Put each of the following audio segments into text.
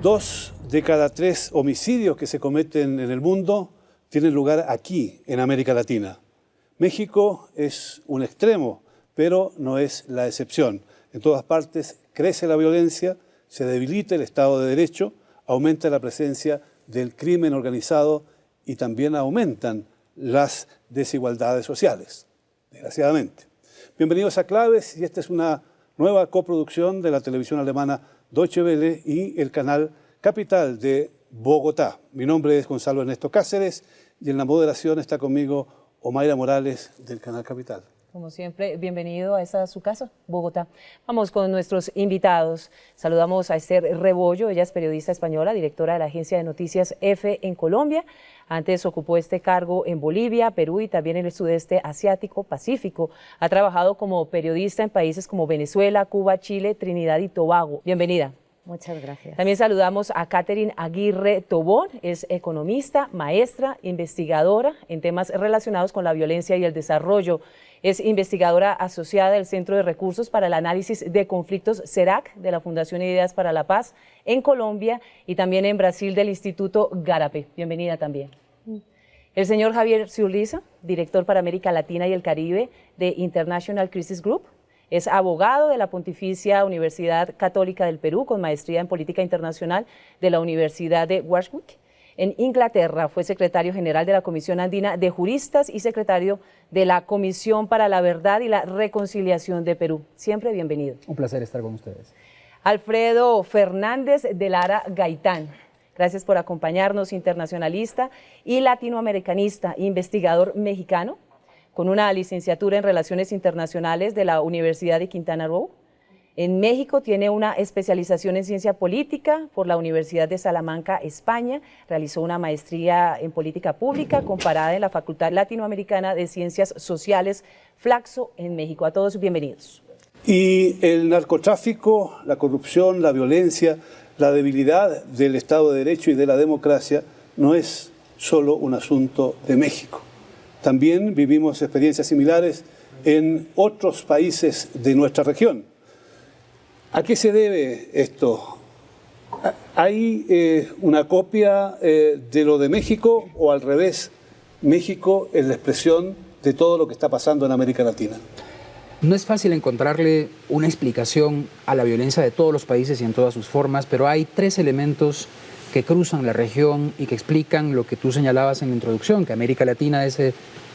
2 de cada 3 homicidios que se cometen en el mundo tienen lugar aquí, en América Latina. México es un extremo, pero no es la excepción. En todas partes crece la violencia, se debilita el Estado de Derecho, aumenta la presencia del crimen organizado y también aumentan las desigualdades sociales, desgraciadamente. Bienvenidos a Claves, y esta es una nueva coproducción de la televisión alemana Deutsche Welle y el canal Capital de Bogotá. Mi nombre es Gonzalo Ernesto Cáceres y en la moderación está conmigo Omaira Morales del canal Capital. Como siempre, bienvenido a esta su casa, Bogotá. Vamos con nuestros invitados. Saludamos a Esther Rebollo, ella es periodista española, directora de la agencia de noticias EFE en Colombia. Antes ocupó este cargo en Bolivia, Perú y también en el sudeste asiático, Pacífico. Ha trabajado como periodista en países como Venezuela, Cuba, Chile, Trinidad y Tobago. Bienvenida. Muchas gracias. También saludamos a Catherine Aguirre Tobón, es economista, maestra, investigadora en temas relacionados con la violencia y el desarrollo. Es investigadora asociada del Centro de Recursos para el Análisis de Conflictos CERAC de la Fundación Ideas para la Paz en Colombia y también en Brasil del Instituto Garape. Bienvenida también. El señor Javier Zurliza, director para América Latina y el Caribe de International Crisis Group. Es abogado de la Pontificia Universidad Católica del Perú con maestría en Política Internacional de la Universidad de Warwick. En Inglaterra fue secretario general de la Comisión Andina de Juristas y secretario de la Comisión para la Verdad y la Reconciliación de Perú. Siempre bienvenido. Un placer estar con ustedes. Alfredo Fernández de Lara Gaitán. Gracias por acompañarnos, internacionalista y latinoamericanista, investigador mexicano, con una licenciatura en Relaciones Internacionales de la Universidad de Quintana Roo. En México tiene una especialización en ciencia política por la Universidad de Salamanca, España. Realizó una maestría en política pública comparada en la Facultad Latinoamericana de Ciencias Sociales, Flaxo, en México. A todos bienvenidos. Y el narcotráfico, la corrupción, la violencia, la debilidad del Estado de Derecho y de la democracia no es solo un asunto de México. También vivimos experiencias similares en otros países de nuestra región. ¿A qué se debe esto? ¿Hay una copia de lo de México o al revés? México es la expresión de todo lo que está pasando en América Latina. No es fácil encontrarle una explicación a la violencia de todos los países y en todas sus formas, pero hay 3 elementos que cruzan la región y que explican lo que tú señalabas en la introducción, que América Latina es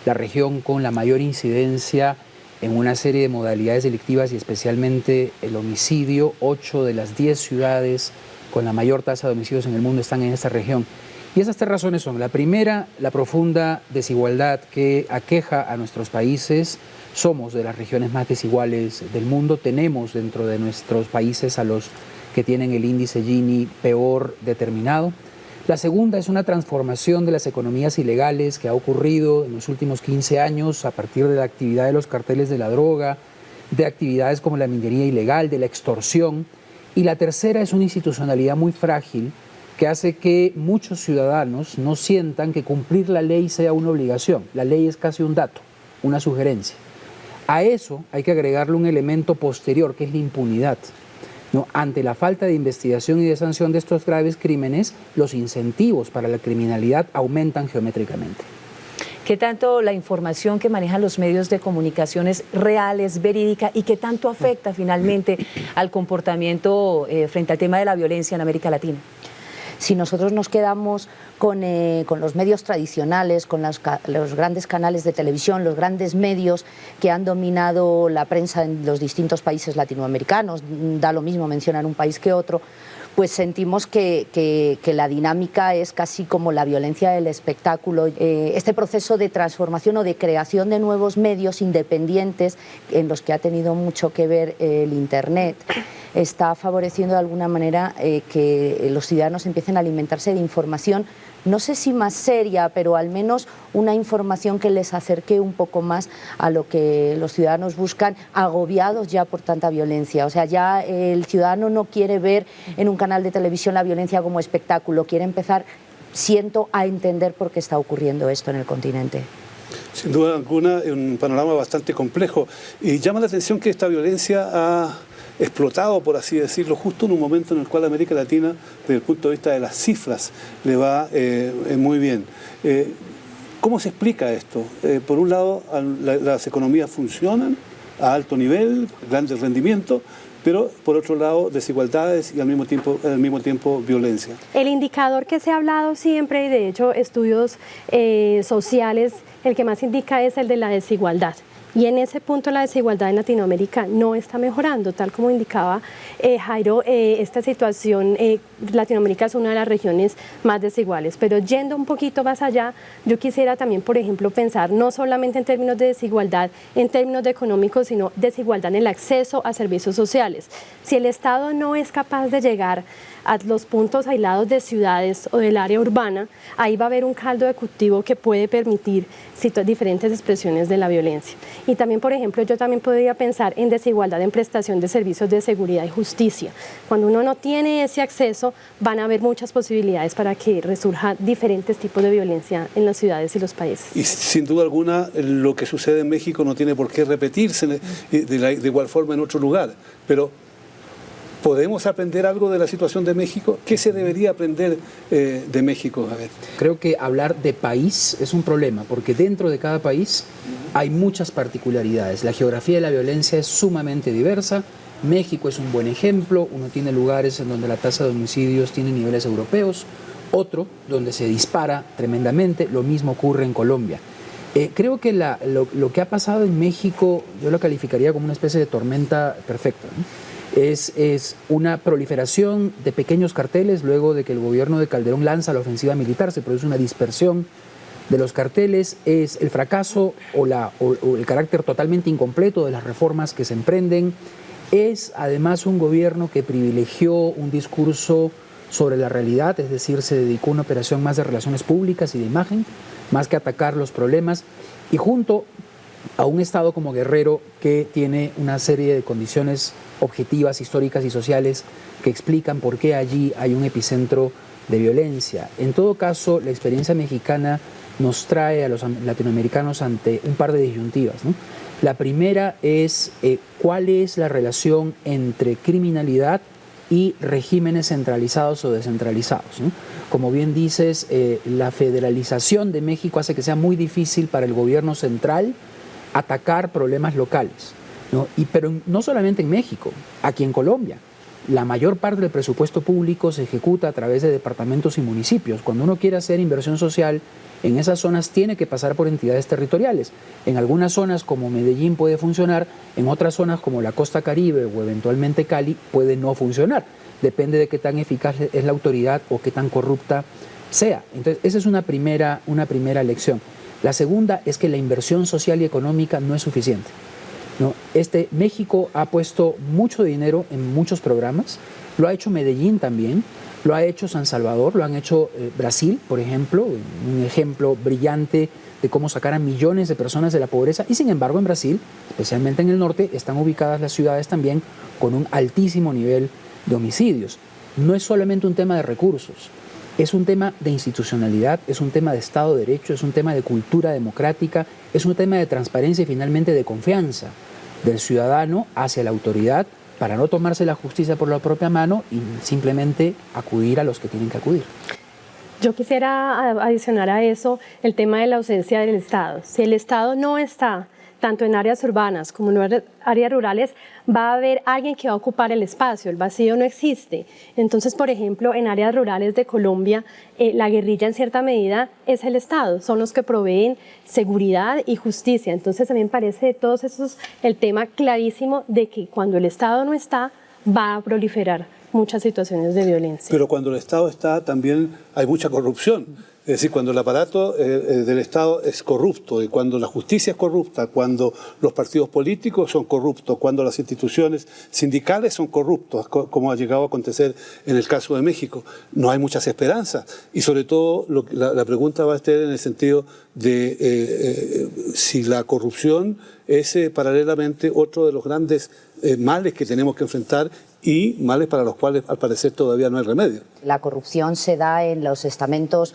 la región con la mayor incidencia en una serie de modalidades delictivas y especialmente el homicidio. 8 de las 10 ciudades con la mayor tasa de homicidios en el mundo están en esta región. Y esas 3 razones son: la primera, la profunda desigualdad que aqueja a nuestros países. Somos de las regiones más desiguales del mundo. Tenemos dentro de nuestros países a los que tienen el índice Gini peor determinado. La segunda es una transformación de las economías ilegales que ha ocurrido en los últimos 15 años a partir de la actividad de los carteles de la droga, de actividades como la minería ilegal, de la extorsión. Y la tercera es una institucionalidad muy frágil que hace que muchos ciudadanos no sientan que cumplir la ley sea una obligación. La ley es casi un dato, una sugerencia. A eso hay que agregarle un elemento posterior, que es la impunidad. ¿No? Ante la falta de investigación y de sanción de estos graves crímenes, los incentivos para la criminalidad aumentan geométricamente. ¿Qué tanto la información que manejan los medios de comunicación es real, es verídica y qué tanto afecta finalmente al comportamiento frente al tema de la violencia en América Latina? Si nosotros nos quedamos con los medios tradicionales, con los grandes canales de televisión, los grandes medios que han dominado la prensa en los distintos países latinoamericanos, da lo mismo mencionar un país que otro, pues sentimos que la dinámica es casi como la violencia del espectáculo. Este proceso de transformación o de creación de nuevos medios independientes, en los que ha tenido mucho que ver el Internet, está favoreciendo de alguna manera que los ciudadanos empiecen a alimentarse de información, no sé si más seria, pero al menos una información que les acerque un poco más a lo que los ciudadanos buscan, agobiados ya por tanta violencia. O sea, ya el ciudadano no quiere ver en un canal de televisión la violencia como espectáculo, quiere empezar, siento, a entender por qué está ocurriendo esto en el continente. Sin duda alguna, un panorama bastante complejo. Y llama la atención que esta violencia ha explotado, por así decirlo, justo en un momento en el cual América Latina, desde el punto de vista de las cifras, le va muy bien. ¿Cómo se explica esto? Por un lado, las economías funcionan a alto nivel, grandes rendimientos, pero por otro lado desigualdades y al mismo tiempo violencia. El indicador que se ha hablado siempre, y de hecho estudios sociales, el que más indica es el de la desigualdad. Y en ese punto la desigualdad en Latinoamérica no está mejorando, tal como indicaba Jairo, esta situación, Latinoamérica es una de las regiones más desiguales, pero yendo un poquito más allá, yo quisiera también, por ejemplo, pensar no solamente en términos de desigualdad, en términos de económicos, sino desigualdad en el acceso a servicios sociales. Si el Estado no es capaz de llegar a los puntos aislados de ciudades o del área urbana, ahí va a haber un caldo de cultivo que puede permitir diferentes expresiones de la violencia. Y también, por ejemplo, yo también podría pensar en desigualdad en prestación de servicios de seguridad y justicia. Cuando uno no tiene ese acceso, van a haber muchas posibilidades para que resurjan diferentes tipos de violencia en las ciudades y los países. Y sin duda alguna, lo que sucede en México no tiene por qué repetirse de igual forma en otro lugar, pero ¿podemos aprender algo de la situación de México? ¿Qué se debería aprender de México? A ver. Creo que hablar de país es un problema, porque dentro de cada país hay muchas particularidades. La geografía de la violencia es sumamente diversa. México es un buen ejemplo. Uno tiene lugares en donde la tasa de homicidios tiene niveles europeos, otro donde se dispara tremendamente. Lo mismo ocurre en Colombia. Creo que lo que ha pasado en México, yo lo calificaría como una especie de tormenta perfecta, ¿no? Es una proliferación de pequeños carteles. Luego de que el gobierno de Calderón lanza la ofensiva militar, se produce una dispersión de los carteles. Es el fracaso o el carácter totalmente incompleto de las reformas que se emprenden. Es además un gobierno que privilegió un discurso sobre la realidad, es decir, se dedicó a una operación más de relaciones públicas y de imagen, más que atacar los problemas, y junto a un Estado como Guerrero que tiene una serie de condiciones objetivas, históricas y sociales que explican por qué allí hay un epicentro de violencia. En todo caso, la experiencia mexicana nos trae a los latinoamericanos ante un par de disyuntivas, ¿no? La primera es cuál es la relación entre criminalidad y regímenes centralizados o descentralizados, ¿no? Como bien dices, la federalización de México hace que sea muy difícil para el gobierno central atacar problemas locales, ¿no? Pero no solamente en México, aquí en Colombia. La mayor parte del presupuesto público se ejecuta a través de departamentos y municipios. Cuando uno quiere hacer inversión social en esas zonas, tiene que pasar por entidades territoriales. En algunas zonas como Medellín puede funcionar, en otras zonas como la Costa Caribe o eventualmente Cali puede no funcionar. Depende de qué tan eficaz es la autoridad o qué tan corrupta sea. Entonces, esa es una primera lección. La segunda es que la inversión social y económica no es suficiente, ¿no? México ha puesto mucho dinero en muchos programas, lo ha hecho Medellín también, lo ha hecho San Salvador, lo han hecho Brasil, por ejemplo, un ejemplo brillante de cómo sacar a millones de personas de la pobreza, y sin embargo en Brasil, especialmente en el norte, están ubicadas las ciudades también con un altísimo nivel de homicidios. No es solamente un tema de recursos, es un tema de institucionalidad, es un tema de Estado de Derecho, es un tema de cultura democrática, es un tema de transparencia y finalmente de confianza del ciudadano hacia la autoridad para no tomarse la justicia por la propia mano y simplemente acudir a los que tienen que acudir. Yo quisiera adicionar a eso el tema de la ausencia del Estado. Si el Estado no está tanto en áreas urbanas como en áreas rurales, va a haber alguien que va a ocupar el espacio, el vacío no existe. Entonces, por ejemplo, en áreas rurales de Colombia, la guerrilla en cierta medida es el Estado, son los que proveen seguridad y justicia. Entonces, a mí me parece de todos esos el tema clarísimo de que cuando el Estado no está, va a proliferar muchas situaciones de violencia. Pero cuando el Estado está, también hay mucha corrupción. Es decir, cuando el aparato del Estado es corrupto, y cuando la justicia es corrupta, cuando los partidos políticos son corruptos, cuando las instituciones sindicales son corruptas, como ha llegado a acontecer en el caso de México, no hay muchas esperanzas. Y sobre todo, la pregunta va a estar en el sentido de si la corrupción es paralelamente otro de los grandes males que tenemos que enfrentar, y males para los cuales al parecer todavía no hay remedio. La corrupción se da en los estamentos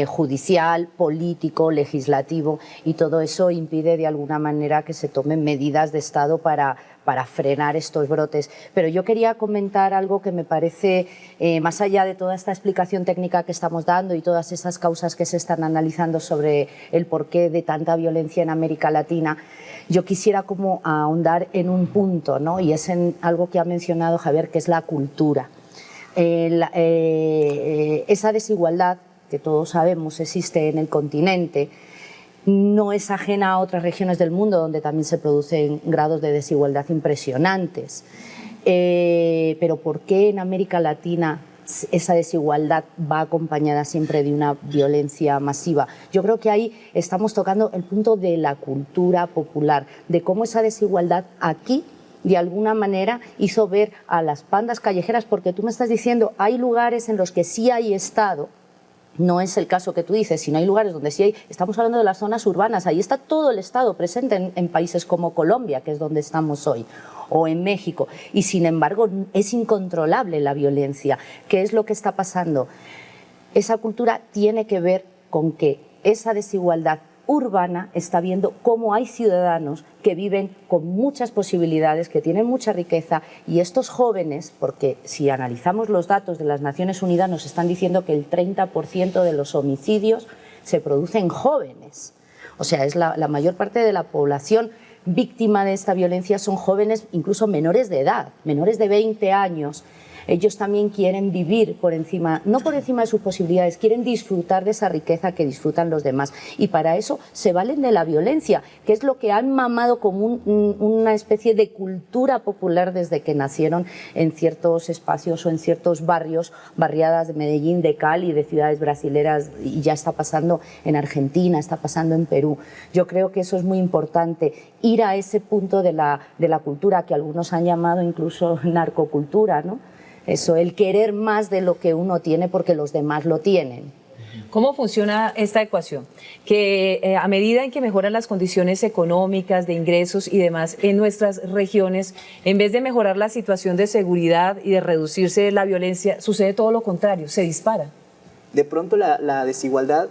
judicial, político, legislativo, y todo eso impide de alguna manera que se tomen medidas de Estado para frenar estos brotes. Pero yo quería comentar algo que me parece, más allá de toda esta explicación técnica que estamos dando y todas esas causas que se están analizando sobre el porqué de tanta violencia en América Latina, yo quisiera como ahondar en un punto, ¿no? Y es en algo que ha mencionado Javier, que es la cultura. Esa desigualdad que todos sabemos existe en el continente, no es ajena a otras regiones del mundo donde también se producen grados de desigualdad impresionantes. Pero ¿por qué en América Latina esa desigualdad va acompañada siempre de una violencia masiva? Yo creo que ahí estamos tocando el punto de la cultura popular, de cómo esa desigualdad aquí de alguna manera hizo ver a las bandas callejeras, porque tú me estás diciendo, hay lugares en los que sí hay Estado, no es el caso que tú dices, sino hay lugares donde sí hay, estamos hablando de las zonas urbanas, ahí está todo el Estado presente en países como Colombia, que es donde estamos hoy, o en México, y sin embargo es incontrolable la violencia. ¿Qué es lo que está pasando? Esa cultura tiene que ver con que esa desigualdad urbana está viendo cómo hay ciudadanos que viven con muchas posibilidades, que tienen mucha riqueza, y estos jóvenes, porque si analizamos los datos de las Naciones Unidas nos están diciendo que el 30% de los homicidios se producen jóvenes, o sea, es la mayor parte de la población víctima de esta violencia son jóvenes, incluso menores de edad, menores de 20 años. Ellos también quieren vivir por encima, no por encima de sus posibilidades, quieren disfrutar de esa riqueza que disfrutan los demás. Y para eso se valen de la violencia, que es lo que han mamado como una especie de cultura popular desde que nacieron en ciertos espacios o en ciertos barrios, barriadas de Medellín, de Cali, de ciudades brasileras, y ya está pasando en Argentina, está pasando en Perú. Yo creo que eso es muy importante, ir a ese punto de la cultura que algunos han llamado incluso narcocultura, ¿no? Eso, el querer más de lo que uno tiene porque los demás lo tienen. ¿Cómo funciona esta ecuación? Que a medida en que mejoran las condiciones económicas, de ingresos y demás en nuestras regiones, en vez de mejorar la situación de seguridad y de reducirse la violencia, sucede todo lo contrario, se dispara. De pronto la desigualdad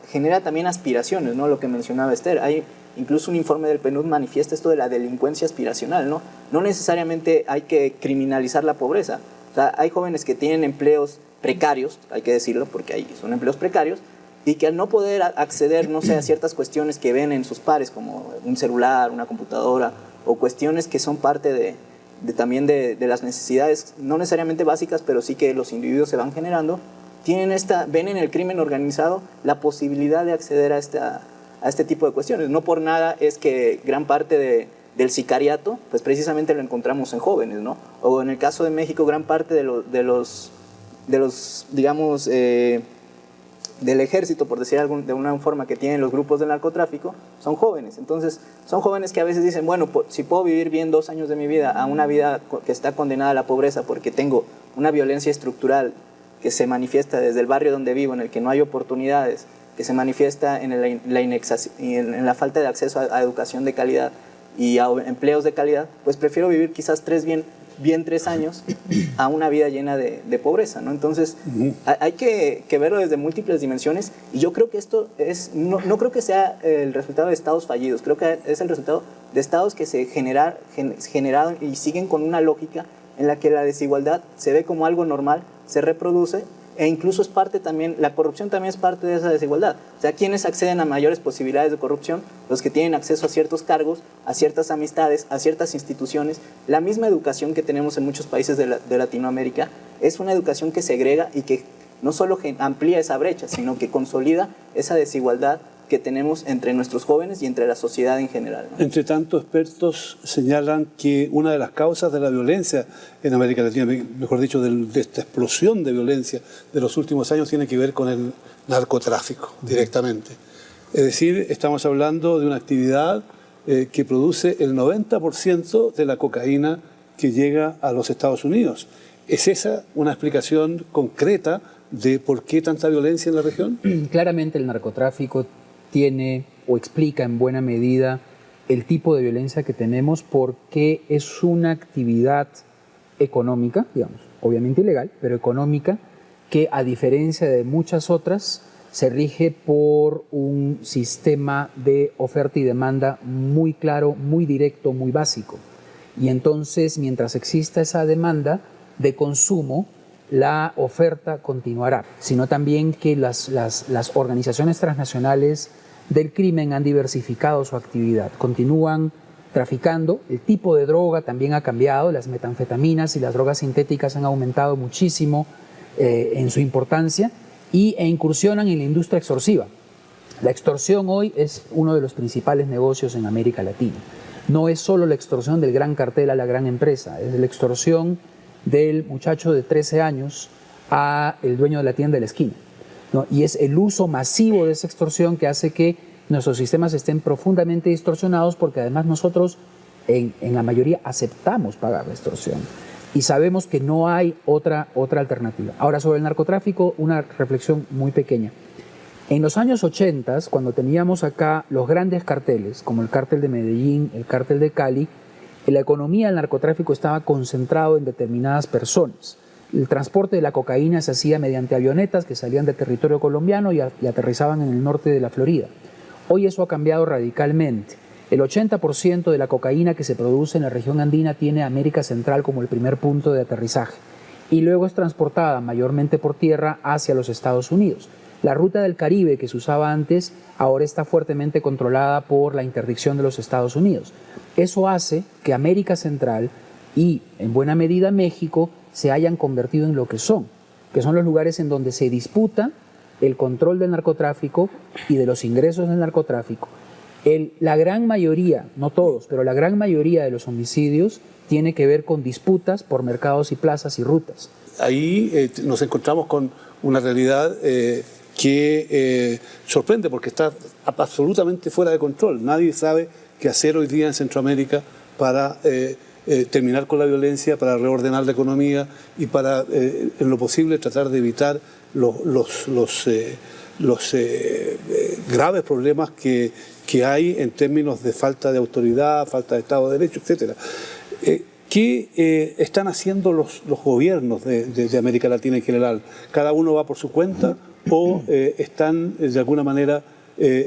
genera también aspiraciones, ¿no? Lo que mencionaba Esther, hay incluso un informe del PNUD manifiesta esto de la delincuencia aspiracional, ¿no? No necesariamente hay que criminalizar la pobreza. O sea, hay jóvenes que tienen empleos precarios, hay que decirlo porque son empleos precarios, y que al no poder acceder, no sé, a ciertas cuestiones que ven en sus pares, como un celular, una computadora, o cuestiones que son parte también de las necesidades, no necesariamente básicas, pero sí que los individuos se van generando, ven en el crimen organizado la posibilidad de acceder a este tipo de cuestiones. No por nada es que gran parte del sicariato, pues precisamente lo encontramos en jóvenes, ¿no? O en el caso de México, gran parte de los digamos, del ejército, por decir de una forma, que tienen los grupos del narcotráfico, son jóvenes. Entonces, son jóvenes que a veces dicen, bueno, si puedo vivir bien 2 años de mi vida a una vida que está condenada a la pobreza porque tengo una violencia estructural que se manifiesta desde el barrio donde vivo, en el que no hay oportunidades, que se manifiesta en la falta de acceso a educación de calidad y a empleos de calidad, pues prefiero vivir quizás 3 años a una vida llena de pobreza, ¿no? Entonces, hay que verlo desde múltiples dimensiones, y yo creo que esto no creo que sea el resultado de estados fallidos, creo que es el resultado de estados que se generaron y siguen con una lógica en la que la desigualdad se ve como algo normal, se reproduce, e incluso es parte también, la corrupción también es parte de esa desigualdad. O sea, ¿quiénes acceden a mayores posibilidades de corrupción? Los que tienen acceso a ciertos cargos, a ciertas amistades, a ciertas instituciones. La misma educación que tenemos en muchos países de Latinoamérica es una educación que segrega y que no solo amplía esa brecha, sino que consolida esa desigualdad que tenemos entre nuestros jóvenes y entre la sociedad en general, ¿no? Entre tanto, expertos señalan que una de las causas de la violencia en América Latina, mejor dicho, de esta explosión de violencia de los últimos años, tiene que ver con el narcotráfico directamente. Es decir, estamos hablando de una actividad que produce el 90% de la cocaína que llega a los Estados Unidos. ¿Es esa una explicación concreta de por qué tanta violencia en la región? Claramente el narcotráfico tiene o explica en buena medida el tipo de violencia que tenemos, porque es una actividad económica, digamos, obviamente ilegal, pero económica, que a diferencia de muchas otras se rige por un sistema de oferta y demanda muy claro, muy directo, muy básico. Y entonces, mientras exista esa demanda de consumo, la oferta continuará, sino también que las organizaciones transnacionales del crimen han diversificado su actividad, continúan traficando, el tipo de droga también ha cambiado, las metanfetaminas y las drogas sintéticas han aumentado muchísimo en su importancia e incursionan en la industria extorsiva. La extorsión hoy es uno de los principales negocios en América Latina. No es solo la extorsión del gran cartel a la gran empresa, es la extorsión del muchacho de 13 años a el dueño de la tienda de la esquina, ¿no? Y es el uso masivo de esa extorsión que hace que nuestros sistemas estén profundamente distorsionados, porque además nosotros en la mayoría aceptamos pagar la extorsión y sabemos que no hay otra alternativa. Ahora, sobre el narcotráfico, una reflexión muy pequeña. En los años 80, cuando teníamos acá los grandes carteles, como el cártel de Medellín, el cártel de Cali, la economía del narcotráfico estaba concentrado en determinadas personas. El transporte de la cocaína se hacía mediante avionetas que salían del territorio colombiano y aterrizaban en el norte de la Florida. Hoy eso ha cambiado radicalmente. El 80% de la cocaína que se produce en la región andina tiene América Central como el primer punto de aterrizaje y luego es transportada mayormente por tierra hacia los Estados Unidos. La ruta del Caribe que se usaba antes ahora está fuertemente controlada por la interdicción de los Estados Unidos. Eso hace que América Central y en buena medida México se hayan convertido en lo que son los lugares en donde se disputa el control del narcotráfico y de los ingresos del narcotráfico. La gran mayoría, no todos, pero la gran mayoría de los homicidios tiene que ver con disputas por mercados y plazas y rutas. Ahí nos encontramos con una realidad que sorprende porque está absolutamente fuera de control. Nadie sabe qué hacer hoy día en Centroamérica para terminar con la violencia, para reordenar la economía y para, en lo posible, tratar de evitar los graves problemas que hay en términos de falta de autoridad, falta de Estado de Derecho, etc. ¿Qué están haciendo los gobiernos de América Latina en general? ¿Cada uno va por su cuenta o están de alguna manera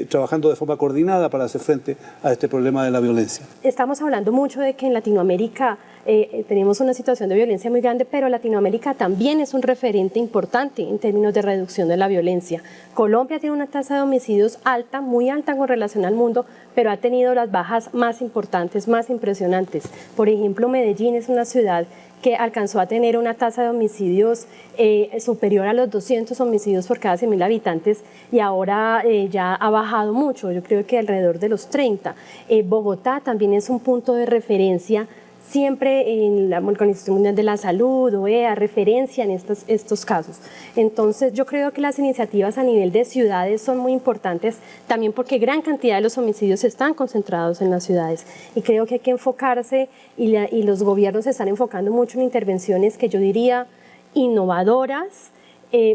trabajando de forma coordinada para hacer frente a este problema de la violencia? Estamos hablando mucho de que en Latinoamérica tenemos una situación de violencia muy grande, pero Latinoamérica también es un referente importante en términos de reducción de la violencia. Colombia tiene una tasa de homicidios alta, muy alta con relación al mundo, pero ha tenido las bajas más importantes, más impresionantes. Por ejemplo, Medellín es una ciudad que alcanzó a tener una tasa de homicidios superior a los 200 homicidios por cada 100.000 habitantes y ahora ya ha bajado mucho, yo creo que alrededor de los 30. Bogotá también es un punto de referencia, siempre en la Organización Mundial de la Salud, OEA, referencia en estos casos. Entonces yo creo que las iniciativas a nivel de ciudades son muy importantes, también porque gran cantidad de los homicidios están concentrados en las ciudades y creo que hay que enfocarse y los gobiernos se están enfocando mucho en intervenciones que yo diría innovadoras,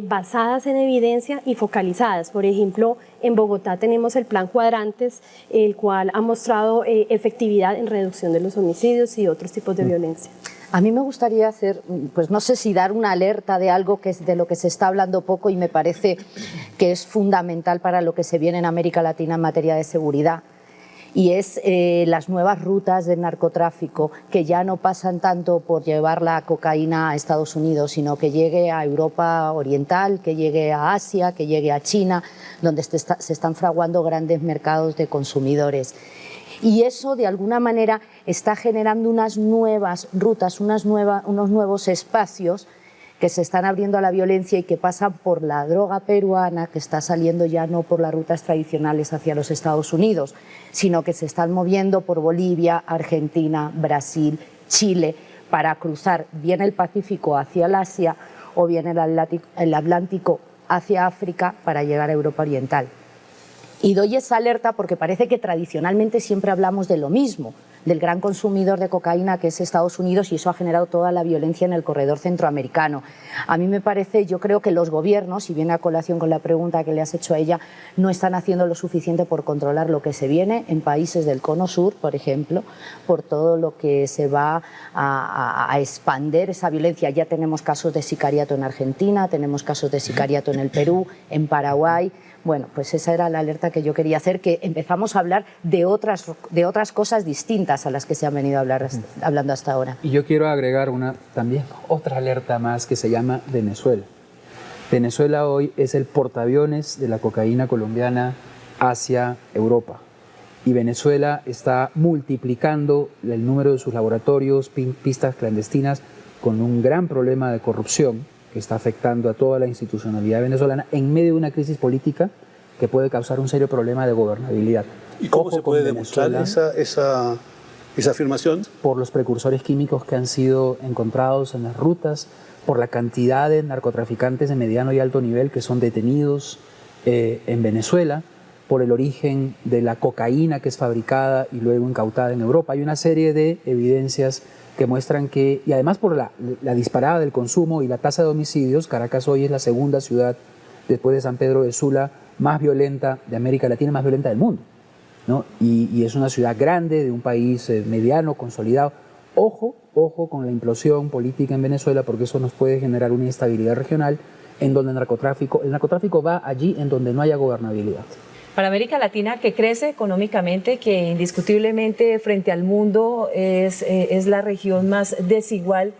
basadas en evidencia y focalizadas. Por ejemplo, en Bogotá tenemos el Plan Cuadrantes, el cual ha mostrado efectividad en reducción de los homicidios y otros tipos de violencia. A mí me gustaría hacer, pues no sé si dar una alerta de algo que es de lo que se está hablando poco y me parece que es fundamental para lo que se viene en América Latina en materia de seguridad. Y es las nuevas rutas del narcotráfico que ya no pasan tanto por llevar la cocaína a Estados Unidos, sino que llegue a Europa Oriental, que llegue a Asia, que llegue a China, donde se están fraguando grandes mercados de consumidores. Y eso, de alguna manera, está generando unas nuevas rutas, unos nuevos espacios que se están abriendo a la violencia y que pasan por la droga peruana, que está saliendo ya no por las rutas tradicionales hacia los Estados Unidos, sino que se están moviendo por Bolivia, Argentina, Brasil, Chile, para cruzar bien el Pacífico hacia el Asia o bien el Atlántico hacia África para llegar a Europa Oriental. Y doy esa alerta porque parece que tradicionalmente siempre hablamos de lo mismo, del gran consumidor de cocaína que es Estados Unidos, y eso ha generado toda la violencia en el corredor centroamericano. A mí me parece, yo creo que los gobiernos, y viene a colación con la pregunta que le has hecho a ella, no están haciendo lo suficiente por controlar lo que se viene en países del Cono Sur, por ejemplo, por todo lo que se va a expander esa violencia. Ya tenemos casos de sicariato en Argentina, tenemos casos de sicariato en el Perú, en Paraguay. Bueno, pues esa era la alerta que yo quería hacer, que empezamos a hablar de otras cosas distintas a las que se han venido hablando hasta ahora. Y yo quiero agregar también otra alerta más que se llama Venezuela. Venezuela hoy es el portaaviones de la cocaína colombiana hacia Europa. Y Venezuela está multiplicando el número de sus laboratorios, pistas clandestinas, con un gran problema de corrupción que está afectando a toda la institucionalidad venezolana en medio de una crisis política que puede causar un serio problema de gobernabilidad. ¿Y cómo se puede demostrar esa afirmación? Por los precursores químicos que han sido encontrados en las rutas, por la cantidad de narcotraficantes de mediano y alto nivel que son detenidos en Venezuela, por el origen de la cocaína que es fabricada y luego incautada en Europa. Hay una serie de evidencias que muestran que, y además por la disparada del consumo y la tasa de homicidios, Caracas hoy es la segunda ciudad, después de San Pedro de Sula, más violenta de América Latina, más violenta del mundo, ¿no? Y es una ciudad grande, de un país mediano, consolidado. Ojo con la implosión política en Venezuela, porque eso nos puede generar una inestabilidad regional en donde el narcotráfico va allí en donde no haya gobernabilidad. Para América Latina, que crece económicamente, que indiscutiblemente frente al mundo es la región más desigual,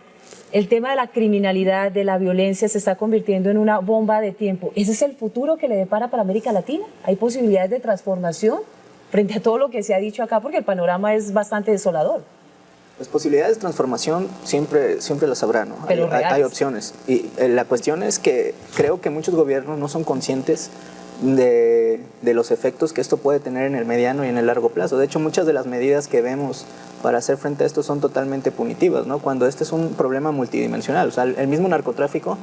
el tema de la criminalidad, de la violencia, se está convirtiendo en una bomba de tiempo. ¿Ese es el futuro que le depara para América Latina? ¿Hay posibilidades de transformación frente a todo lo que se ha dicho acá? Porque el panorama es bastante desolador. Las posibilidades de transformación siempre las habrá, ¿no? Pero hay opciones. Y la cuestión es que creo que muchos gobiernos no son conscientes de los efectos que esto puede tener en el mediano y en el largo plazo. De hecho, muchas de las medidas que vemos para hacer frente a esto son totalmente punitivas, ¿no? Cuando este es un problema multidimensional. O sea, el mismo narcotráfico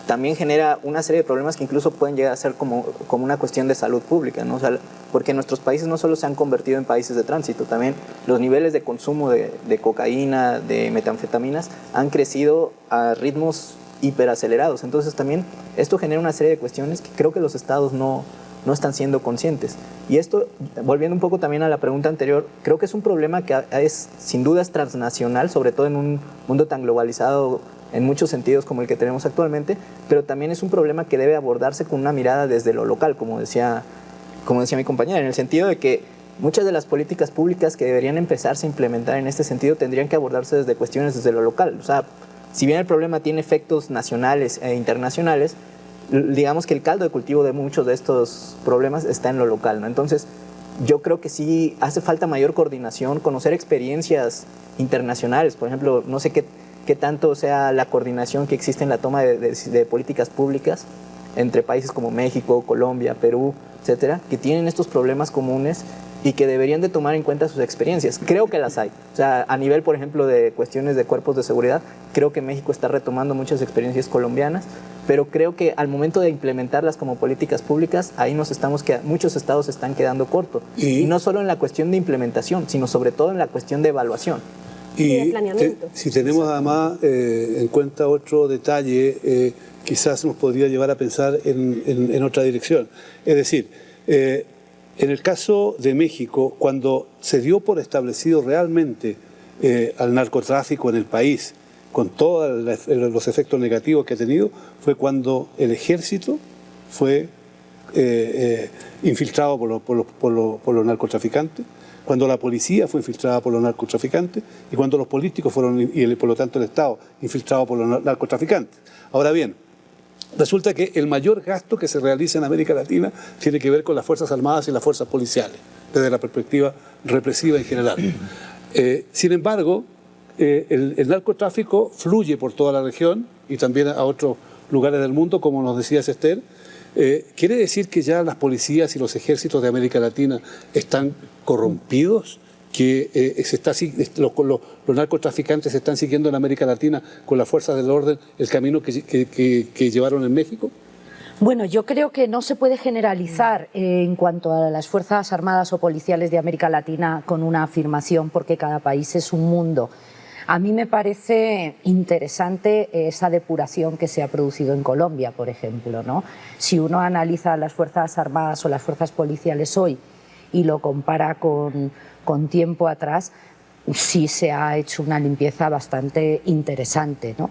también genera una serie de problemas que incluso pueden llegar a ser como una cuestión de salud pública, ¿no? O sea, porque nuestros países no solo se han convertido en países de tránsito, también los niveles de consumo de cocaína, de metanfetaminas, han crecido a ritmos hiperacelerados. Entonces también esto genera una serie de cuestiones que creo que los estados no están siendo conscientes. Y esto, volviendo un poco también a la pregunta anterior, creo que es un problema que es sin duda es transnacional, sobre todo en un mundo tan globalizado en muchos sentidos como el que tenemos actualmente, pero también es un problema que debe abordarse con una mirada desde lo local, como decía mi compañera, en el sentido de que muchas de las políticas públicas que deberían empezarse a implementar en este sentido tendrían que abordarse desde cuestiones desde lo local. O sea, si bien el problema tiene efectos nacionales e internacionales, digamos que el caldo de cultivo de muchos de estos problemas está en lo local, ¿no? Entonces, yo creo que sí hace falta mayor coordinación, conocer experiencias internacionales. Por ejemplo, no sé qué tanto sea la coordinación que existe en la toma de políticas públicas entre países como México, Colombia, Perú, etcétera, que tienen estos problemas comunes y que deberían de tomar en cuenta sus experiencias. Creo que las hay. O sea, a nivel, por ejemplo, de cuestiones de cuerpos de seguridad, creo que México está retomando muchas experiencias colombianas, pero creo que al momento de implementarlas como políticas públicas, ahí muchos estados se están quedando cortos. Y no solo en la cuestión de implementación, sino sobre todo en la cuestión de evaluación. Y si tenemos además en cuenta otro detalle, quizás nos podría llevar a pensar en otra dirección. Es decir, en el caso de México, cuando se dio por establecido realmente al narcotráfico en el país, con todos los efectos negativos que ha tenido, fue cuando el ejército fue infiltrado por los narcotraficantes, cuando la policía fue infiltrada por los narcotraficantes y cuando los políticos fueron, y por lo tanto el Estado, infiltrado por los narcotraficantes. Ahora bien, resulta que el mayor gasto que se realiza en América Latina tiene que ver con las Fuerzas Armadas y las fuerzas policiales, desde la perspectiva represiva en general. Sin embargo, el narcotráfico fluye por toda la región y también a otros lugares del mundo, como nos decía Esther. ¿Quiere decir que ya las policías y los ejércitos de América Latina están corrompidos? ¿Que los narcotraficantes están siguiendo en América Latina con las fuerzas del orden el camino que llevaron en México? Bueno, yo creo que no se puede generalizar en cuanto a las Fuerzas Armadas o policiales de América Latina con una afirmación, porque cada país es un mundo. A mí me parece interesante esa depuración que se ha producido en Colombia, por ejemplo, ¿no? Si uno analiza las Fuerzas Armadas o las Fuerzas Policiales hoy y lo compara con tiempo atrás, sí se ha hecho una limpieza bastante interesante, ¿no?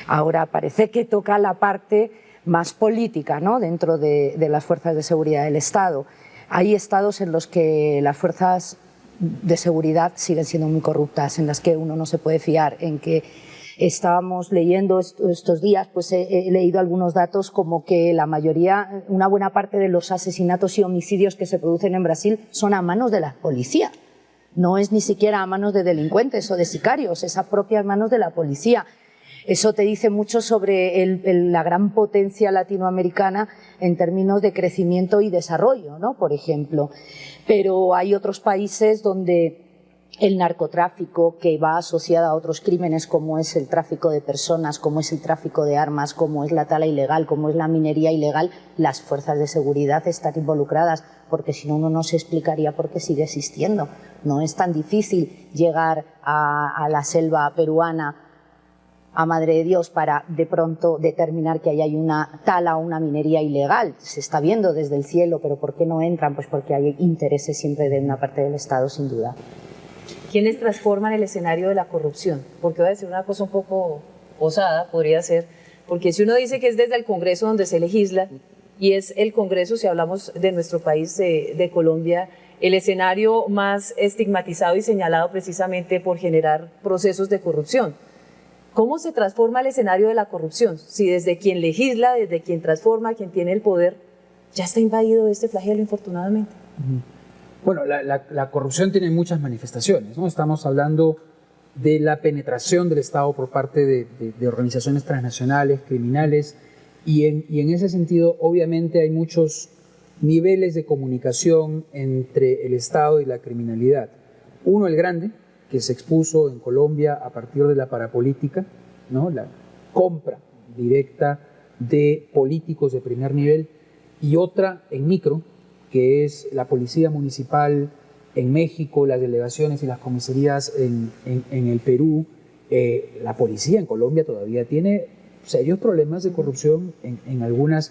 Ahora parece que toca la parte más política, ¿no?, dentro de las fuerzas de seguridad del Estado. Hay estados en los que las fuerzas de seguridad siguen siendo muy corruptas, en las que uno no se puede fiar, en que estábamos leyendo estos días, pues he leído algunos datos como que la mayoría, una buena parte de los asesinatos y homicidios que se producen en Brasil son a manos de la policía. No es ni siquiera a manos de delincuentes o de sicarios, es a propias manos de la policía. Eso te dice mucho sobre la gran potencia latinoamericana en términos de crecimiento y desarrollo, ¿no?, por ejemplo. Pero hay otros países donde el narcotráfico, que va asociado a otros crímenes como es el tráfico de personas, como es el tráfico de armas, como es la tala ilegal, como es la minería ilegal, las fuerzas de seguridad están involucradas, porque si no uno no se explicaría por qué sigue existiendo. No es tan difícil llegar a la selva peruana, a Madre de Dios, para de pronto determinar que ahí hay una tala o una minería ilegal. Se está viendo desde el cielo, pero ¿por qué no entran? Pues porque hay intereses siempre de una parte del Estado, sin duda. ¿Quiénes transforman el escenario de la corrupción? Porque voy a decir una cosa un poco osada, podría ser, porque si uno dice que es desde el Congreso donde se legisla, y es el Congreso, si hablamos de nuestro país, de Colombia, el escenario más estigmatizado y señalado precisamente por generar procesos de corrupción. ¿Cómo se transforma el escenario de la corrupción? Si desde quien legisla, desde quien transforma, quien tiene el poder, ya está invadido de este flagelo, infortunadamente. Bueno, la corrupción tiene muchas manifestaciones, ¿no? Estamos hablando de la penetración del Estado por parte de organizaciones transnacionales, criminales, y en ese sentido, obviamente, hay muchos niveles de comunicación entre el Estado y la criminalidad. Uno, el grande, que se expuso en Colombia a partir de la parapolítica, ¿no?, la compra directa de políticos de primer nivel, y otra en micro, que es la policía municipal en México, las delegaciones y las comisarías en el Perú. La policía en Colombia todavía tiene serios problemas de corrupción en algunas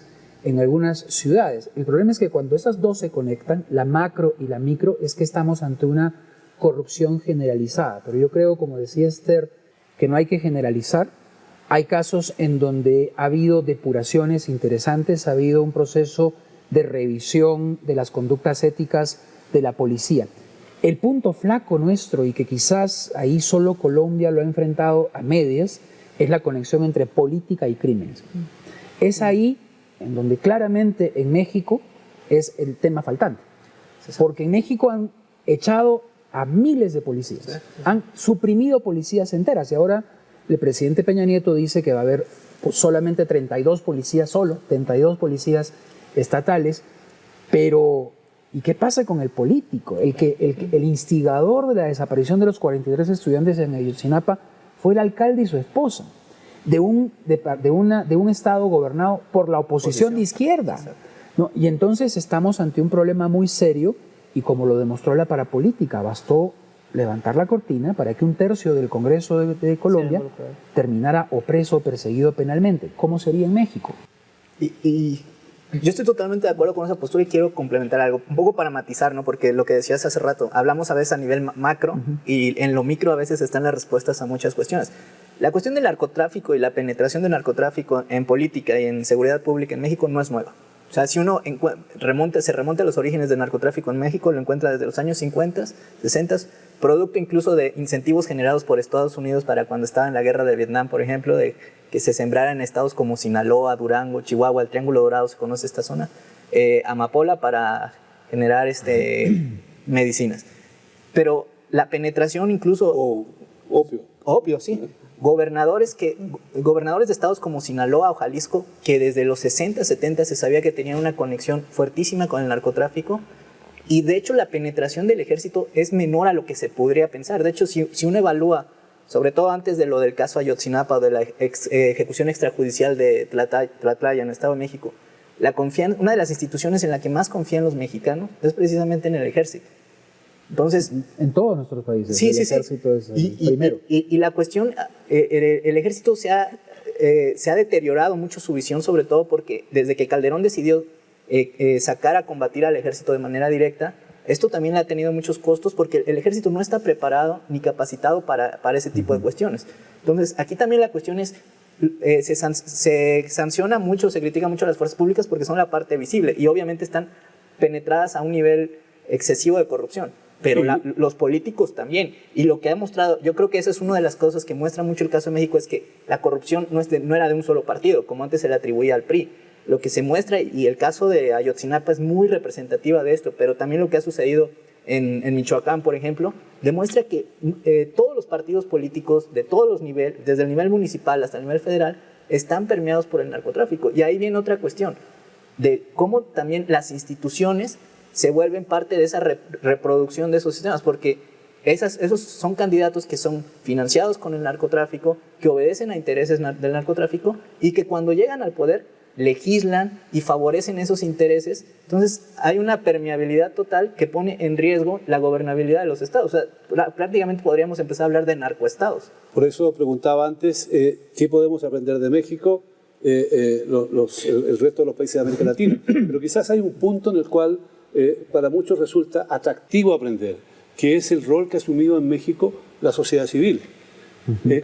ciudades. El problema es que cuando esas dos se conectan, la macro y la micro, es que estamos ante una corrupción generalizada. Pero yo creo, como decía Esther, que no hay que generalizar. Hay casos en donde ha habido depuraciones interesantes, ha habido un proceso de revisión de las conductas éticas de la policía. El punto flaco nuestro, y que quizás ahí solo Colombia lo ha enfrentado a medias, es la conexión entre política y crímenes. Es ahí en donde claramente en México es el tema faltante. Porque en México han echado a miles de policías, han suprimido policías enteras, y ahora el presidente Peña Nieto dice que va a haber solamente 32 policías, 32 policías estatales. Pero ¿y qué pasa con el político? El instigador de la desaparición de los 43 estudiantes en Ayotzinapa fue el alcalde y su esposa, de un estado gobernado por la oposición de izquierda, ¿no? Y entonces estamos ante un problema muy serio. Y como lo demostró la parapolítica, bastó levantar la cortina para que un tercio del Congreso de Colombia terminara o preso o perseguido penalmente. ¿Cómo sería en México? Y yo estoy totalmente de acuerdo con esa postura y quiero complementar algo, un poco para matizar, ¿no? Porque lo que decías hace rato, hablamos a veces a nivel macro y en lo micro a veces están las respuestas a muchas cuestiones. La cuestión del narcotráfico y la penetración del narcotráfico en política y en seguridad pública en México no es nueva. O sea, si uno se remonta a los orígenes del narcotráfico en México, lo encuentra desde los años 50, 60, producto incluso de incentivos generados por Estados Unidos para cuando estaba en la guerra de Vietnam, por ejemplo, de que se sembrara en estados como Sinaloa, Durango, Chihuahua, el Triángulo Dorado, se conoce esta zona, amapola para generar medicinas. Pero la penetración incluso... Opio, sí. Gobernadores de estados como Sinaloa o Jalisco, que desde los 60, 70 se sabía que tenían una conexión fuertísima con el narcotráfico, y de hecho la penetración del ejército es menor a lo que se podría pensar. De hecho, si uno evalúa, sobre todo antes de lo del caso Ayotzinapa o de la ejecución extrajudicial de Tlatlaya en el Estado de México, una de las instituciones en la que más confían los mexicanos es precisamente en el ejército. Entonces, en todos nuestros países, sí, el sí, ejército es el primero. Y la cuestión, el ejército se ha deteriorado mucho su visión, sobre todo porque desde que Calderón decidió sacar a combatir al ejército de manera directa, esto también ha tenido muchos costos porque el ejército no está preparado ni capacitado para ese tipo de cuestiones. Entonces, aquí también la cuestión es, se sanciona mucho, se critica mucho a las fuerzas públicas porque son la parte visible y obviamente están penetradas a un nivel excesivo de corrupción. Pero los políticos también. Y lo que ha demostrado, yo creo que esa es una de las cosas que muestra mucho el caso de México, es que la corrupción no era de un solo partido, como antes se le atribuía al PRI. Lo que se muestra, y el caso de Ayotzinapa es muy representativa de esto, pero también lo que ha sucedido en Michoacán, por ejemplo, demuestra que todos los partidos políticos de todos los niveles, desde el nivel municipal hasta el nivel federal, están permeados por el narcotráfico. Y ahí viene otra cuestión, de cómo también las instituciones se vuelven parte de esa reproducción de esos sistemas, porque esos son candidatos que son financiados con el narcotráfico, que obedecen a intereses del narcotráfico y que cuando llegan al poder legislan y favorecen esos intereses. Entonces hay una permeabilidad total que pone en riesgo la gobernabilidad de los estados. O sea, prácticamente podríamos empezar a hablar de narcoestados. Por eso preguntaba antes, ¿qué podemos aprender de México? El resto de los países de América Latina. Pero quizás hay un punto en el cual para muchos resulta atractivo aprender, que es el rol que ha asumido en México la sociedad civil.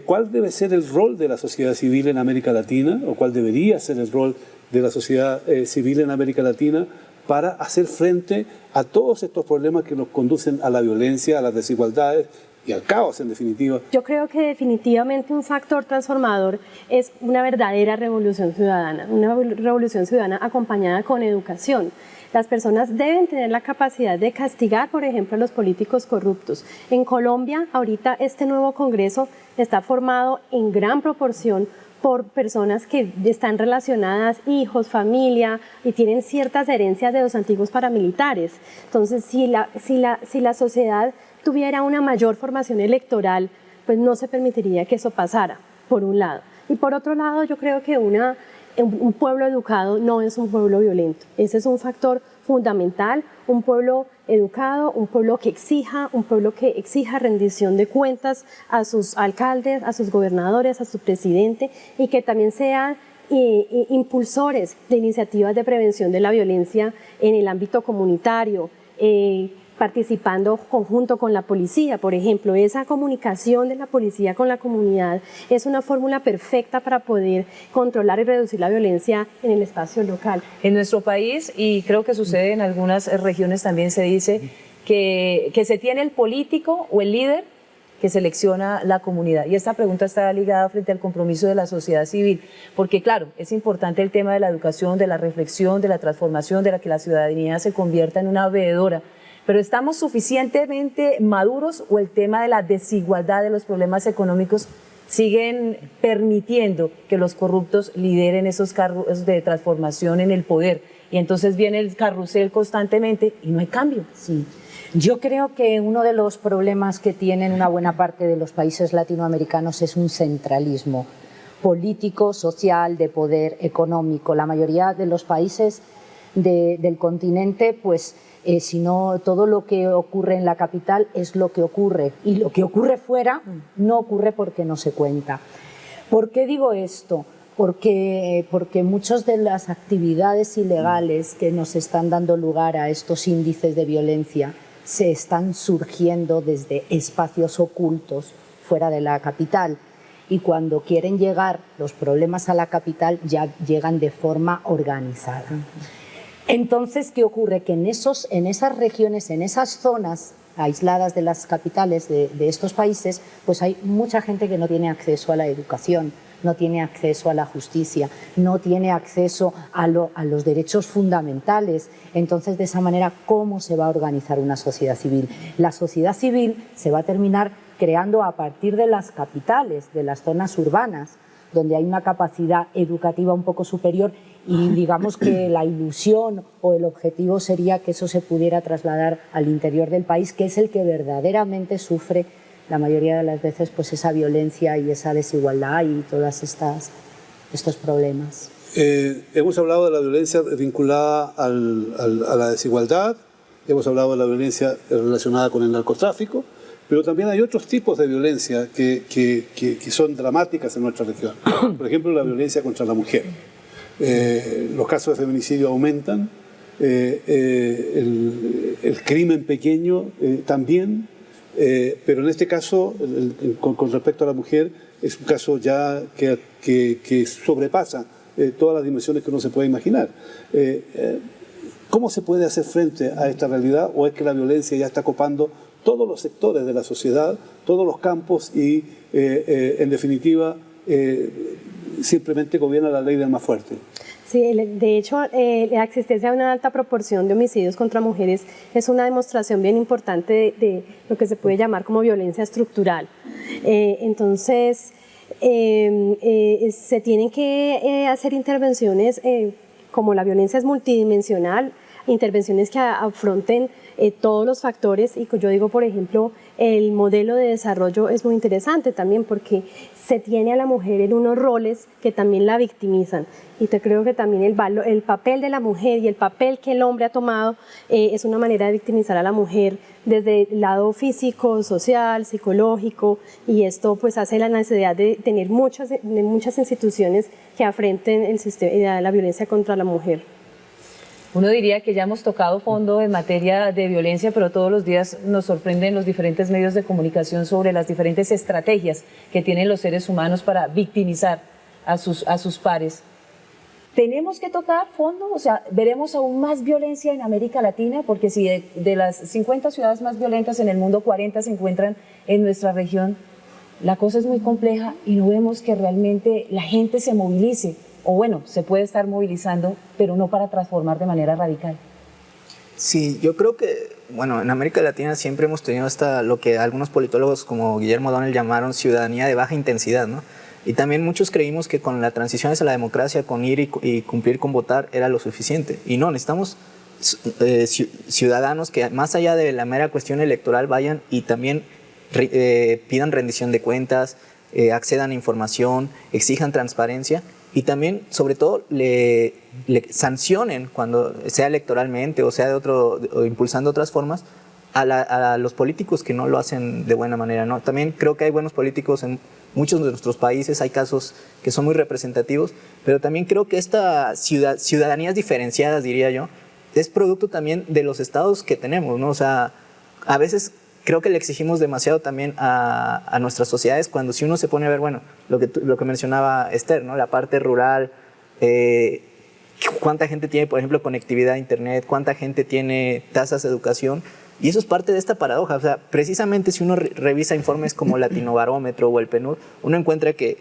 ¿Cuál debe ser el rol de la sociedad civil en América Latina, o cuál debería ser el rol de la sociedad civil en América Latina para hacer frente a todos estos problemas que nos conducen a la violencia, a las desigualdades y al caos, en definitiva? Yo creo que definitivamente un factor transformador es una verdadera revolución ciudadana, una revolución ciudadana acompañada con educación. Las personas deben tener la capacidad de castigar, por ejemplo, a los políticos corruptos. En Colombia, ahorita este nuevo Congreso está formado en gran proporción por personas que están relacionadas, hijos, familia, y tienen ciertas herencias de los antiguos paramilitares. Entonces, si la sociedad tuviera una mayor formación electoral, pues no se permitiría que eso pasara, por un lado. Y por otro lado, yo creo que un pueblo educado no es un pueblo violento. Ese es un factor fundamental. Un pueblo educado, un pueblo que exija rendición de cuentas a sus alcaldes, a sus gobernadores, a su presidente, y que también sean impulsores de iniciativas de prevención de la violencia en el ámbito comunitario, participando conjunto con la policía. Por ejemplo, esa comunicación de la policía con la comunidad es una fórmula perfecta para poder controlar y reducir la violencia en el espacio local. En nuestro país, y creo que sucede en algunas regiones también, se dice que se tiene el político o el líder que selecciona la comunidad. Y esta pregunta está ligada frente al compromiso de la sociedad civil, porque claro, es importante el tema de la educación, de la reflexión, de la transformación, de la que la ciudadanía se convierta en una veedora. Pero ¿estamos suficientemente maduros o el tema de la desigualdad de los problemas económicos siguen permitiendo que los corruptos lideren esos cargos de transformación en el poder? Y entonces viene el carrusel constantemente y no hay cambio. Sí. Yo creo que uno de los problemas que tienen una buena parte de los países latinoamericanos es un centralismo político, social, de poder, económico. La mayoría de los países del continente, pues, si no, todo lo que ocurre en la capital es lo que ocurre, y lo que ocurre fuera no ocurre porque no se cuenta. ¿Por qué digo esto? Porque muchas de las actividades ilegales que nos están dando lugar a estos índices de violencia se están surgiendo desde espacios ocultos fuera de la capital, y cuando quieren llegar los problemas a la capital ya llegan de forma organizada. Entonces, ¿qué ocurre? Que en esas regiones, en esas zonas aisladas de las capitales de estos países, pues hay mucha gente que no tiene acceso a la educación, no tiene acceso a la justicia, no tiene acceso a los derechos fundamentales. Entonces, de esa manera, ¿cómo se va a organizar una sociedad civil? La sociedad civil se va a terminar creando a partir de las capitales, de las zonas urbanas, donde hay una capacidad educativa un poco superior, y digamos que la ilusión o el objetivo sería que eso se pudiera trasladar al interior del país, que es el que verdaderamente sufre la mayoría de las veces pues esa violencia y esa desigualdad y todas estos problemas. Hemos hablado de la violencia vinculada a la desigualdad, hemos hablado de la violencia relacionada con el narcotráfico, pero también hay otros tipos de violencia que son dramáticas en nuestra región. Por ejemplo, la violencia contra la mujer. Los casos de feminicidio aumentan, el crimen pequeño también, pero en este caso, con respecto a la mujer, es un caso ya que sobrepasa todas las dimensiones que uno se puede imaginar. ¿Cómo se puede hacer frente a esta realidad? ¿O es que la violencia ya está copando todos los sectores de la sociedad, todos los campos y, en definitiva, simplemente gobierna la ley del más fuerte? Sí, de hecho, la existencia de una alta proporción de homicidios contra mujeres es una demostración bien importante de lo que se puede llamar como violencia estructural. Entonces, se tienen que hacer intervenciones, como la violencia es multidimensional, intervenciones que afronten todos los factores, y yo digo, por ejemplo, el modelo de desarrollo es muy interesante también porque se tiene a la mujer en unos roles que también la victimizan, y te creo que también el papel de la mujer y el papel que el hombre ha tomado es una manera de victimizar a la mujer desde el lado físico, social, psicológico, y esto pues hace la necesidad de tener muchas instituciones que afrenten el sistema, la violencia contra la mujer. Uno diría que ya hemos tocado fondo en materia de violencia, pero todos los días nos sorprenden los diferentes medios de comunicación sobre las diferentes estrategias que tienen los seres humanos para victimizar a sus pares. ¿Tenemos que tocar fondo? O sea, ¿veremos aún más violencia en América Latina? Porque si de las 50 ciudades más violentas en el mundo, 40 se encuentran en nuestra región, la cosa es muy compleja y no vemos que realmente la gente se movilice. O bueno, se puede estar movilizando, pero no para transformar de manera radical. Sí, yo creo que, bueno, en América Latina siempre hemos tenido lo que algunos politólogos como Guillermo O'Donnell llamaron ciudadanía de baja intensidad, ¿no? Y también muchos creímos que con la transición hacia la democracia, con ir y cumplir con votar, era lo suficiente. Y no, necesitamos ciudadanos que más allá de la mera cuestión electoral vayan y también pidan rendición de cuentas, accedan a información, exijan transparencia. Y también, sobre todo, le sancionen cuando sea electoralmente o sea o impulsando otras formas a los políticos que no lo hacen de buena manera, ¿no? También creo que hay buenos políticos en muchos de nuestros países, hay casos que son muy representativos, pero también creo que esta ciudadanías diferenciadas, diría yo, es producto también de los estados que tenemos, ¿no? O sea, a veces creo que le exigimos demasiado también a nuestras sociedades cuando si uno se pone a ver, bueno, lo que mencionaba Esther, ¿no? La parte rural, cuánta gente tiene, por ejemplo, conectividad a internet, cuánta gente tiene tasas de educación, y eso es parte de esta paradoja. O sea, precisamente si uno revisa informes como Latinobarómetro o el PNUD, uno encuentra que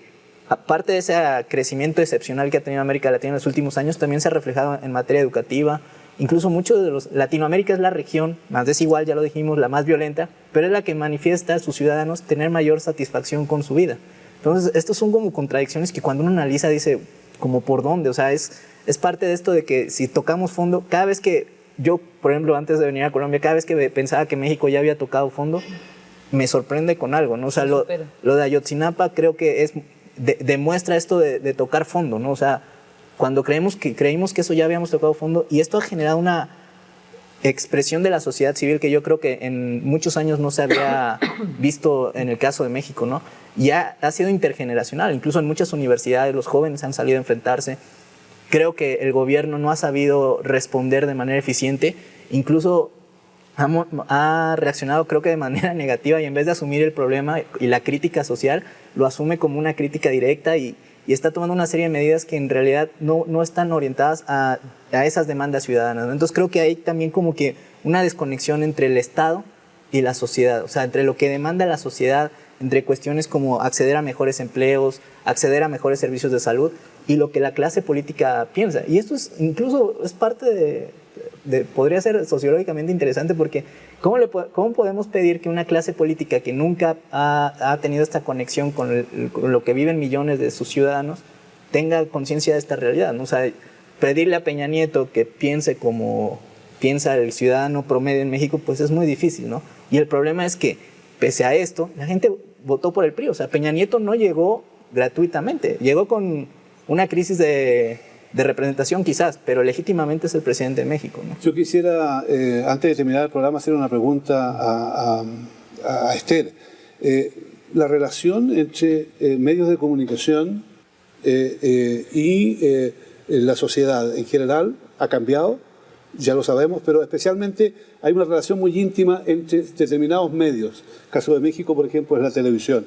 aparte de ese crecimiento excepcional que ha tenido América Latina en los últimos años, también se ha reflejado en materia educativa. Incluso Latinoamérica es la región más desigual, ya lo dijimos, la más violenta, pero es la que manifiesta a sus ciudadanos tener mayor satisfacción con su vida. Entonces, estos son como contradicciones que cuando uno analiza dice, como por dónde, o sea, es parte de esto de que si tocamos fondo, cada vez que yo, por ejemplo, antes de venir a Colombia, cada vez que pensaba que México ya había tocado fondo, me sorprende con algo, ¿no? O sea, lo de Ayotzinapa creo que demuestra esto de tocar fondo, ¿no? O sea, cuando creímos que eso ya habíamos tocado fondo, y esto ha generado una expresión de la sociedad civil que yo creo que en muchos años no se había visto en el caso de México, ¿no? Ya ha sido intergeneracional, incluso en muchas universidades los jóvenes han salido a enfrentarse. Creo que el gobierno no ha sabido responder de manera eficiente, incluso ha reaccionado creo que de manera negativa, y en vez de asumir el problema y la crítica social, lo asume como una crítica directa y está tomando una serie de medidas que en realidad no están orientadas a esas demandas ciudadanas, ¿no? Entonces creo que hay también como que una desconexión entre el Estado y la sociedad, o sea, entre lo que demanda la sociedad, entre cuestiones como acceder a mejores empleos, acceder a mejores servicios de salud, y lo que la clase política piensa. Y esto incluso es parte podría ser sociológicamente interesante, porque ¿cómo podemos pedir que una clase política que nunca ha tenido esta conexión con lo que viven millones de sus ciudadanos tenga conciencia de esta realidad, ¿no? O sea, pedirle a Peña Nieto que piense como piensa el ciudadano promedio en México, pues es muy difícil, ¿no? Y el problema es que, pese a esto, la gente votó por el PRI. O sea, Peña Nieto no llegó gratuitamente, llegó con una crisis de de representación quizás, pero legítimamente es el presidente de México, ¿no? Yo quisiera, antes de terminar el programa, hacer una pregunta a Esther. La relación entre medios de comunicación y la sociedad en general ha cambiado, ya lo sabemos, pero especialmente hay una relación muy íntima entre determinados medios. El caso de México, por ejemplo, es la televisión.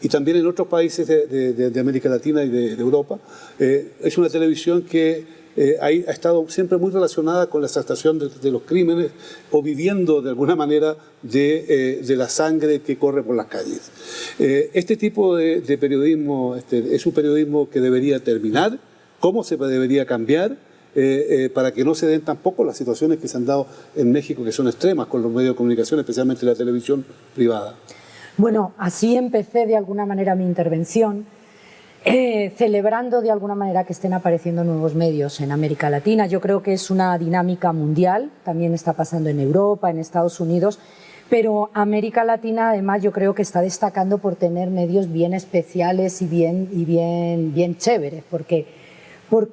Y también en otros países de América Latina y de Europa, es una televisión que ha estado siempre muy relacionada con la exaltación de los crímenes o viviendo de alguna manera de la sangre que corre por las calles. Este tipo de periodismo es un periodismo que debería terminar. ¿Cómo se debería cambiar para que no se den tampoco las situaciones que se han dado en México, que son extremas con los medios de comunicación, especialmente la televisión privada? Bueno, así empecé de alguna manera mi intervención, celebrando de alguna manera que estén apareciendo nuevos medios en América Latina. Yo creo que es una dinámica mundial, también está pasando en Europa, en Estados Unidos, pero América Latina además yo creo que está destacando por tener medios bien especiales y bien chéveres, porque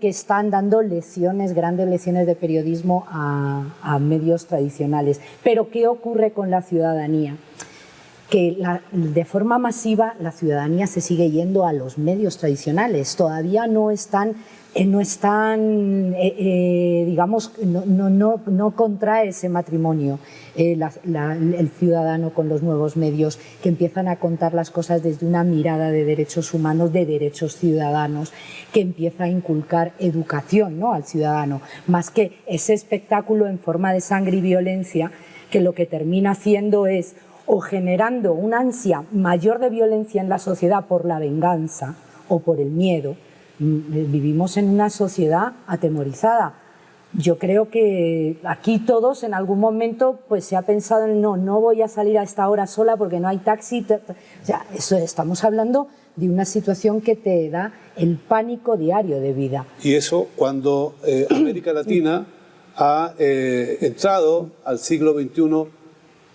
están dando grandes lecciones de periodismo a medios tradicionales. Pero ¿qué ocurre con la ciudadanía? Que de forma masiva la ciudadanía se sigue yendo a los medios tradicionales, todavía no contrae ese matrimonio el ciudadano con los nuevos medios que empiezan a contar las cosas desde una mirada de derechos humanos, de derechos ciudadanos, que empieza a inculcar educación, ¿no?, al ciudadano, más que ese espectáculo en forma de sangre y violencia que lo que termina haciendo es o generando una ansia mayor de violencia en la sociedad por la venganza o por el miedo. Vivimos en una sociedad atemorizada. Yo creo que aquí todos en algún momento pues se ha pensado en no voy a salir a esta hora sola porque no hay taxi. O sea, estamos hablando de una situación que te da el pánico diario de vida. Y eso cuando América Latina ha entrado al siglo XXI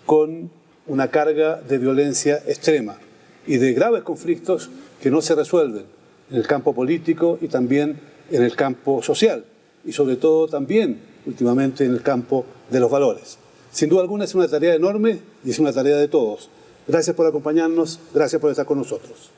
con una carga de violencia extrema y de graves conflictos que no se resuelven en el campo político y también en el campo social y sobre todo también últimamente en el campo de los valores. Sin duda alguna es una tarea enorme y es una tarea de todos. Gracias por acompañarnos, gracias por estar con nosotros.